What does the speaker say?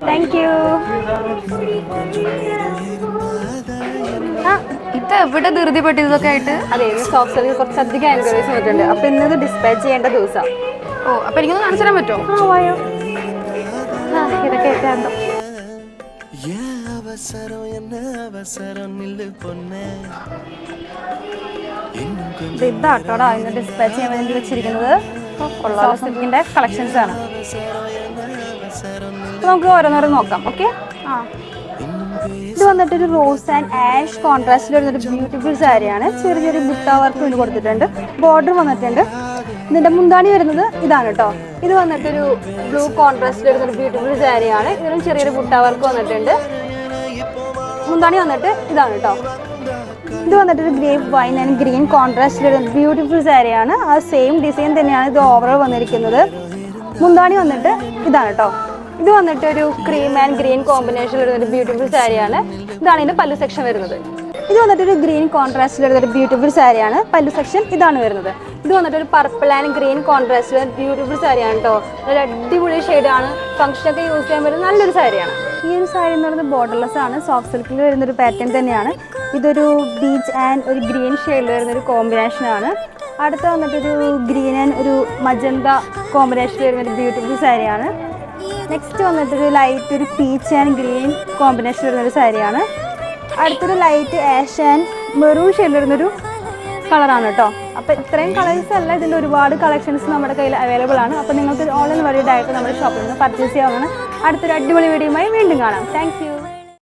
Thank you. ഇത് എവിടെ ധൃതിപ്പെട്ടി ഇതൊക്കെ ആയിട്ട്? അതെ, സോഫ്റ്റ് സർവീസ് കുറച്ചധികം എൻക്വയറീസ് വന്നിട്ടുണ്ട്. അപ്പോൾ ഇന്നത് ഡിസ്പാച്ച് ചെയ്യേണ്ട ദിവസം. ഓ, അപ്പോൾ എനിക്കൊന്ന് കാണിച്ചു തരാൻ പറ്റുമോ? ആ വായോ. ഇതൊക്കെ എത്താണ്ടോ. ഇതാട്ടോടാ ഇന്ന് ഡിസ്പാച്ച് ചെയ്യാൻ വേണ്ടി വെച്ചിരിക്കുന്നത്. സോഫ്റ്റ് സിൽക്കിന്റെ കളക്ഷൻസ് ആണ്. നമുക്ക് ഓരോന്നോരം നോക്കാം. ഓക്കെ. ഇത് വന്നിട്ടൊരു റോസ് ആൻഡ് ആഷ് കോൺട്രാസ്റ്റിൽ വരുന്നൊരു ബ്യൂട്ടിഫുൾ സാരിയാണ്. ചെറിയ ചെറിയ ബുട്ട വർക്ക് വേണ്ടി കൊടുത്തിട്ടുണ്ട്. ബോർഡർ വന്നിട്ടുണ്ട്. ഇതിന്റെ മുന്താണി വരുന്നത് ഇതാണ് കേട്ടോ. ഇത് വന്നിട്ടൊരു ബ്ലൂ കോൺട്രാസ്റ്റിൽ വരുന്നൊരു ബ്യൂട്ടിഫുൾ സാരിയാണ്. ഇതിലും ചെറിയൊരു ബുട്ട വർക്ക് വന്നിട്ടുണ്ട്. മുന്താണി വന്നിട്ട് ഇതാണ് കേട്ടോ. ഇത് വന്നിട്ടൊരു ഗ്രേപ്പ് വൈൻ ആൻഡ് ഗ്രീൻ കോൺട്രാസ്റ്റിൽ വരുന്ന ബ്യൂട്ടിഫുൾ സാരിയാണ്. ആ സെയിം ഡിസൈൻ തന്നെയാണ് ഇത് ഓവറോൾ വന്നിരിക്കുന്നത്. മുന്താണി വന്നിട്ട് ഇതാണ് കേട്ടോ. ഇത് വന്നിട്ട് ഒരു ക്രീം ആൻഡ് ഗ്രീൻ കോമ്പിനേഷൻ വരുന്നൊരു ബ്യൂട്ടിഫുൾ സാരിയാണ്. ഇതാണ് ഇതിന്റെ പല്ലു സെക്ഷൻ വരുന്നത്. ഇത് വന്നിട്ടൊരു ഗ്രീൻ കോൺട്രാസ്റ്റിൽ വരുന്നൊരു ബ്യൂട്ടിഫുൾ സാരിയാണ്. പല്ലു സെക്ഷൻ ഇതാണ് വരുന്നത്. ഇത് വന്നിട്ടൊരു പർപ്പിൾ ആൻഡ് ഗ്രീൻ കോൺട്രാസ്റ്റിൽ ബ്യൂട്ടിഫുൾ സാരിയാണ് കേട്ടോ. ഒരു അടിപൊളി ഷെയ്ഡാണ്. ഫംഗ്ഷനൊക്കെ യൂസ് ചെയ്യാൻ പറ്റുന്ന നല്ലൊരു സാരിയാണ്. ഈ ഒരു സാരി എന്ന് പറയുന്നത് ബോർഡർലെസ് ആണ്. സോഫ്റ്റ് സിൽക്കിൽ വരുന്നൊരു പാറ്റേൺ തന്നെയാണ്. ഇതൊരു ബീച്ച് ആൻഡ് ഒരു ഗ്രീൻ ഷെയ്ഡിൽ വരുന്നൊരു കോമ്പിനേഷനാണ്. അടുത്ത വന്നിട്ടൊരു ഗ്രീൻ ആൻഡ് ഒരു മജന്ത കോമ്പിനേഷനിൽ വരുന്നൊരു ബ്യൂട്ടിഫുൾ സാരിയാണ്. നെക്സ്റ്റ് വന്നിട്ടൊരു ലൈറ്റ് ഒരു പീച്ച് ആൻഡ് ഗ്രീൻ കോമ്പിനേഷൻ വരുന്നൊരു സാരിയാണ്. അടുത്തൊരു ലൈറ്റ് ആഷ് ആൻഡ് മെറൂൺ ഷെയ്ഡിൽ വരുന്നൊരു കളറാണ് കേട്ടോ. അപ്പോൾ ഇത്രയും കളേഴ്സ് അല്ല, ഇതിൻ്റെ ഒരുപാട് കളക്ഷൻസ് നമ്മുടെ കയ്യിൽ അവൈലബിൾ ആണ്. അപ്പോൾ നിങ്ങൾക്ക് ഓൺലൈൻ വഴിയായിട്ട് നമ്മുടെ ഷോപ്പിൽ നിന്ന് പർച്ചേസ് ചെയ്യാവുന്നതാണ്. അടുത്തൊരു അടിപൊളി വീഡിയോയുമായി വീണ്ടും കാണാം. Thank you.